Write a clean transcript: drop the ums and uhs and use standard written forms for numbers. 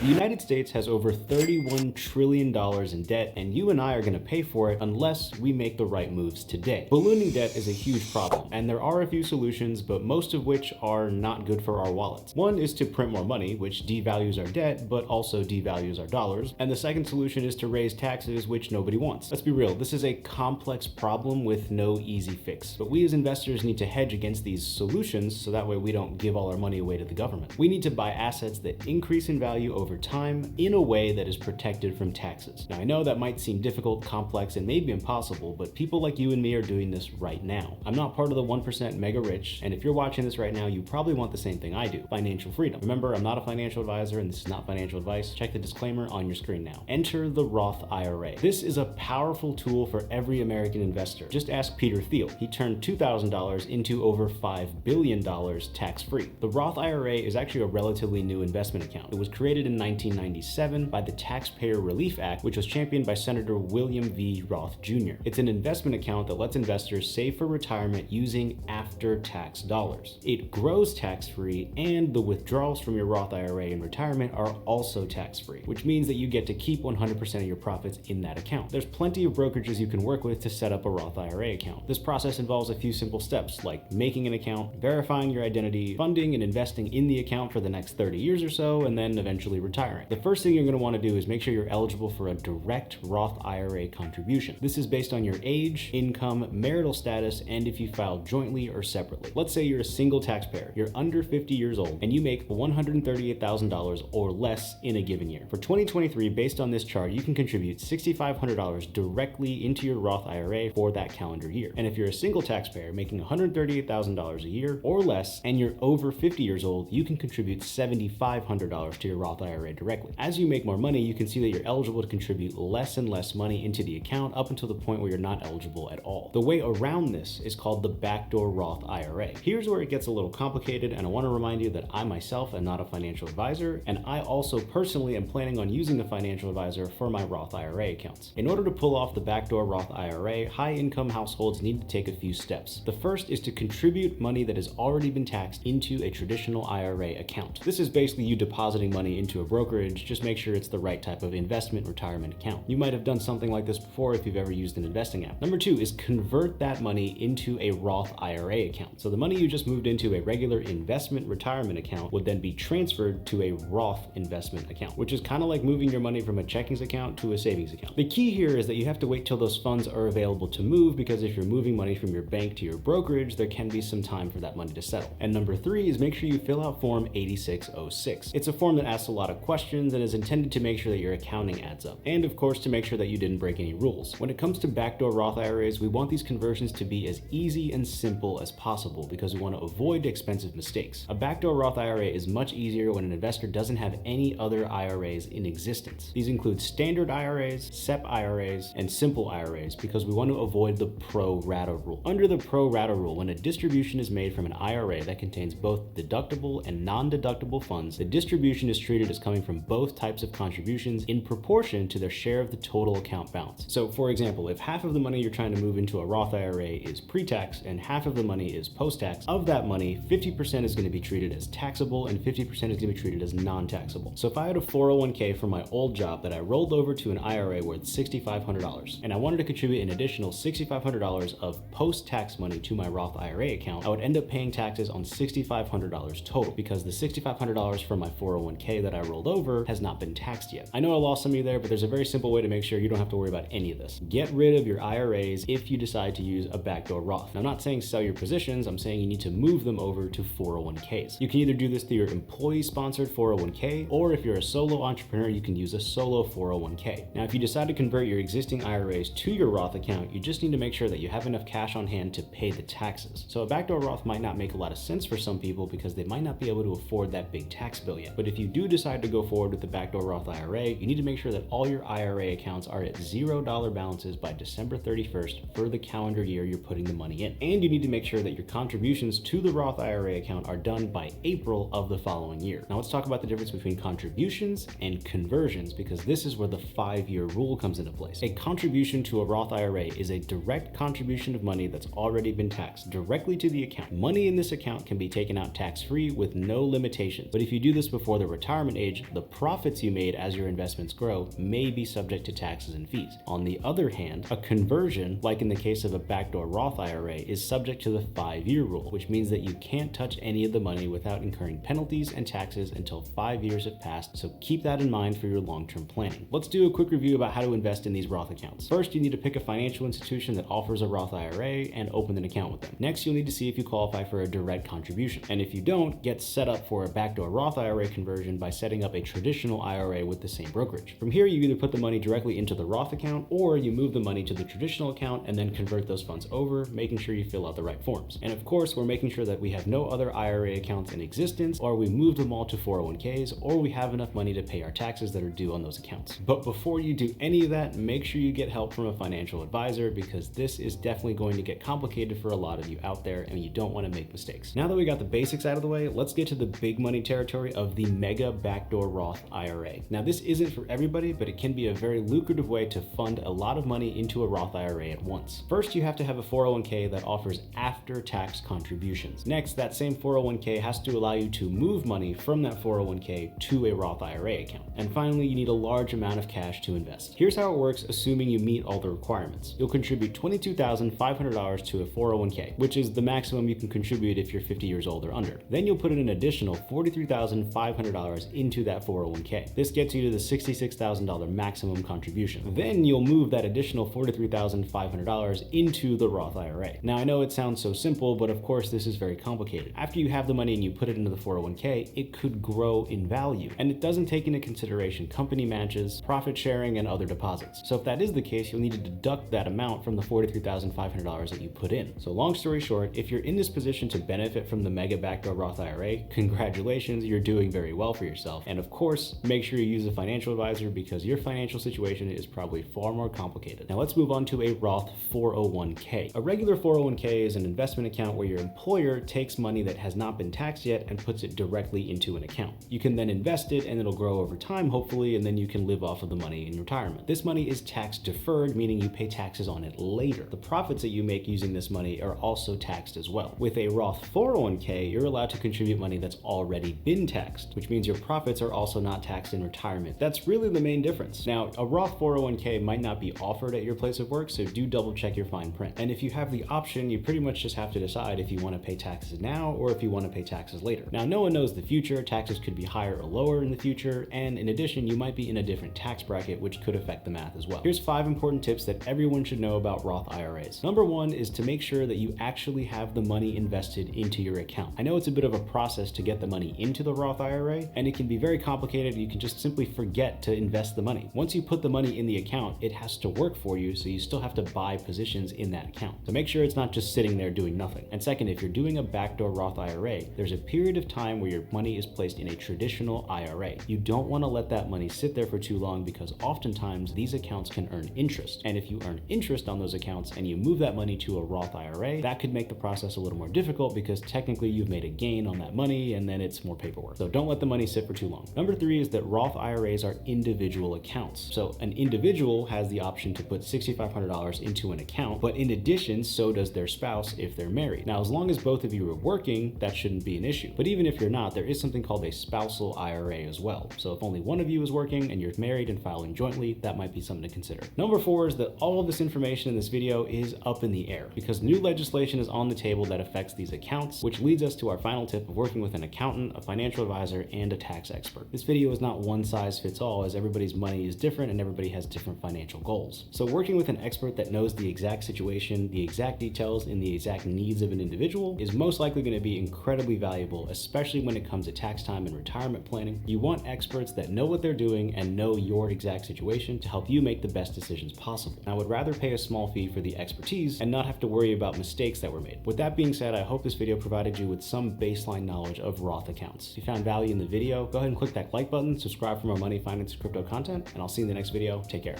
The United States has over $31 trillion in debt, and you and I are going to pay for it unless we make the right moves today. Ballooning debt is a huge problem, and there are a few solutions, but most of which are not good for our wallets. One is to print more money, which devalues our debt, but also devalues our dollars. And the second solution is to raise taxes, which nobody wants. Let's be real, this is a complex problem with no easy fix. But we as investors need to hedge against these solutions so that way we don't give all our money away to the government. We need to buy assets that increase in value over time in a way that is protected from taxes. Now, I know that might seem difficult, complex, and maybe impossible, but people like you and me are doing this right now. I'm not part of the 1% mega rich, and if you're watching this right now, you probably want the same thing I do, financial freedom. Remember, I'm not a financial advisor, and this is not financial advice. Check the disclaimer on your screen now. Enter the Roth IRA. This is a powerful tool for every American investor. Just ask Peter Thiel. He turned $2,000 into over $5 billion tax-free. The Roth IRA is actually a relatively new investment account. It was created in 1997 by the Taxpayer Relief Act, which was championed by Senator William V. Roth Jr. It's an investment account that lets investors save for retirement using after-tax dollars. It grows tax-free, and the withdrawals from your Roth IRA in retirement are also tax-free, which means that you get to keep 100% of your profits in that account. There's plenty of brokerages you can work with to set up a Roth IRA account. This process involves a few simple steps, like making an account, verifying your identity, funding and investing in the account for the next 30 years or so, and then eventually retiring. The first thing you're going to want to do is make sure you're eligible for a direct Roth IRA contribution. This is based on your age, income, marital status, and if you filed jointly or separately. Let's say you're a single taxpayer, you're under 50 years old, and you make $138,000 or less in a given year. For 2023, based on this chart, you can contribute $6,500 directly into your Roth IRA for that calendar year. And if you're a single taxpayer making $138,000 a year or less, and you're over 50 years old, you can contribute $7,500 to your Roth IRA directly. As you make more money, you can see that you're eligible to contribute less and less money into the account up until the point where you're not eligible at all. The way around this is called the Backdoor Roth IRA. Here's where it gets a little complicated, and I want to remind you that I myself am not a financial advisor, and I also personally am planning on using a financial advisor for my Roth IRA accounts. In order to pull off the Backdoor Roth IRA, high-income households need to take a few steps. The first is to contribute money that has already been taxed into a traditional IRA account. This is basically you depositing money into a brokerage. Just make sure it's the right type of investment retirement account. You might have done something like this before if you've ever used an investing app. Number two is convert that money into a Roth IRA account. So the money you just moved into a regular investment retirement account would then be transferred to a Roth investment account, which is kind of like moving your money from a checkings account to a savings account. The key here is that you have to wait till those funds are available to move, because if you're moving money from your bank to your brokerage, there can be some time for that money to settle. And number three is make sure you fill out Form 8606. It's a form that asks a lot of questions and is intended to make sure that your accounting adds up. And of course, to make sure that you didn't break any rules. When it comes to backdoor Roth IRAs, we want these conversions to be as easy and simple as possible because we want to avoid expensive mistakes. A backdoor Roth IRA is much easier when an investor doesn't have any other IRAs in existence. These include standard IRAs, SEP IRAs, and simple IRAs because we want to avoid the Pro Rata Rule. Under the Pro Rata Rule, when a distribution is made from an IRA that contains both deductible and non-deductible funds, the distribution is treated as coming from both types of contributions in proportion to their share of the total account balance. So for example, if half of the money you're trying to move into a Roth IRA is pre-tax and half of the money is post-tax, of that money, 50% is going to be treated as taxable and 50% is going to be treated as non-taxable. So if I had a 401k from my old job that I rolled over to an IRA worth $6,500 and I wanted to contribute an additional $6,500 of post-tax money to my Roth IRA account, I would end up paying taxes on $6,500 total because the $6,500 from my 401k that I rolled over has not been taxed yet. I know I lost some of you there, but there's a very simple way to make sure you don't have to worry about any of this. Get rid of your IRAs if you decide to use a backdoor Roth. Now, I'm not saying sell your positions, I'm saying you need to move them over to 401ks. You can either do this through your employee-sponsored 401k, or if you're a solo entrepreneur, you can use a solo 401k. Now, if you decide to convert your existing IRAs to your Roth account, you just need to make sure that you have enough cash on hand to pay the taxes. So a backdoor Roth might not make a lot of sense for some people because they might not be able to afford that big tax bill yet. But if you do decide to go forward with the backdoor Roth IRA, you need to make sure that all your IRA accounts are at $0 balances by December 31st for the calendar year you're putting the money in. And you need to make sure that your contributions to the Roth IRA account are done by April of the following year. Now let's talk about the difference between contributions and conversions, because this is where the 5-year rule comes into place. A contribution to a Roth IRA is a direct contribution of money that's already been taxed directly to the account. Money in this account can be taken out tax-free with no limitations. But if you do this before the retirement age stage, the profits you made as your investments grow may be subject to taxes and fees. On the other hand, a conversion, like in the case of a backdoor Roth IRA, is subject to the 5-year rule, which means that you can't touch any of the money without incurring penalties and taxes until 5 years have passed, so keep that in mind for your long-term planning. Let's do a quick review about how to invest in these Roth accounts. First, you need to pick a financial institution that offers a Roth IRA and open an account with them. Next, you'll need to see if you qualify for a direct contribution. And if you don't, get set up for a backdoor Roth IRA conversion by setting up a traditional IRA with the same brokerage. From here, you either put the money directly into the Roth account, or you move the money to the traditional account and then convert those funds over, making sure you fill out the right forms. And of course, we're making sure that we have no other IRA accounts in existence, or we move them all to 401ks, or we have enough money to pay our taxes that are due on those accounts. But before you do any of that, make sure you get help from a financial advisor, because this is definitely going to get complicated for a lot of you out there, and you don't want to make mistakes. Now that we got the basics out of the way, let's get to the big money territory of the mega backdoor Roth IRA. Now, this isn't for everybody, but it can be a very lucrative way to fund a lot of money into a Roth IRA at once. First, you have to have a 401k that offers after-tax contributions. Next, that same 401k has to allow you to move money from that 401k to a Roth IRA account. And finally, you need a large amount of cash to invest. Here's how it works, assuming you meet all the requirements. You'll contribute $22,500 to a 401k, which is the maximum you can contribute if you're 50 years old or under. Then you'll put in an additional $43,500 into that 401k. This gets you to the $66,000 maximum contribution. Then you'll move that additional $43,500 into the Roth IRA. Now, I know it sounds so simple, but of course this is very complicated. After you have the money and you put it into the 401k, it could grow in value. And it doesn't take into consideration company matches, profit sharing, and other deposits. So if that is the case, you'll need to deduct that amount from the $43,500 that you put in. So long story short, if you're in this position to benefit from the mega backdoor Roth IRA, congratulations, you're doing very well for yourself. And of course, make sure you use a financial advisor, because your financial situation is probably far more complicated. Now let's move on to a Roth 401k. A regular 401k is an investment account where your employer takes money that has not been taxed yet and puts it directly into an account. You can then invest it and it'll grow over time, hopefully, and then you can live off of the money in retirement. This money is tax deferred, meaning you pay taxes on it later. The profits that you make using this money are also taxed as well. With a Roth 401k, you're allowed to contribute money that's already been taxed, which means your profits are also not taxed in retirement. That's really the main difference. Now, a Roth 401k might not be offered at your place of work, so do double check your fine print. And if you have the option, you pretty much just have to decide if you want to pay taxes now or if you want to pay taxes later. Now, no one knows the future. Taxes could be higher or lower in the future, and in addition, you might be in a different tax bracket, which could affect the math as well. Here's 5 important tips that everyone should know about Roth IRAs. Number 1 is to make sure that you actually have the money invested into your account. I know it's a bit of a process to get the money into the Roth IRA, and it can be very complicated. You can just simply forget to invest the money. Once you put the money in the account, it has to work for you, so you still have to buy positions in that account. So make sure it's not just sitting there doing nothing. And second, if you're doing a backdoor Roth IRA, there's a period of time where your money is placed in a traditional IRA. You don't want to let that money sit there for too long, because oftentimes these accounts can earn interest. And if you earn interest on those accounts and you move that money to a Roth IRA, that could make the process a little more difficult, because technically you've made a gain on that money and then it's more paperwork. So don't let the money sit for too long. Number 3 is that Roth IRAs are individual accounts. So an individual has the option to put $6,500 into an account, but in addition, so does their spouse if they're married. Now, as long as both of you are working, that shouldn't be an issue. But even if you're not, there is something called a spousal IRA as well. So if only one of you is working and you're married and filing jointly, that might be something to consider. Number 4 is that all of this information in this video is up in the air, because new legislation is on the table that affects these accounts, which leads us to our final tip of working with an accountant, a financial advisor, and a tax expert. This video is not one size fits all, as everybody's money is different and everybody has different financial goals. So working with an expert that knows the exact situation, the exact details, and the exact needs of an individual is most likely going to be incredibly valuable, especially when it comes to tax time and retirement planning. You want experts that know what they're doing and know your exact situation to help you make the best decisions possible. I would rather pay a small fee for the expertise and not have to worry about mistakes that were made. With that being said, I hope this video provided you with some baseline knowledge of Roth accounts. If you found value in the video, go ahead and click that like button, subscribe for more money, finance, and crypto content, and I'll see you in the next video. Take care.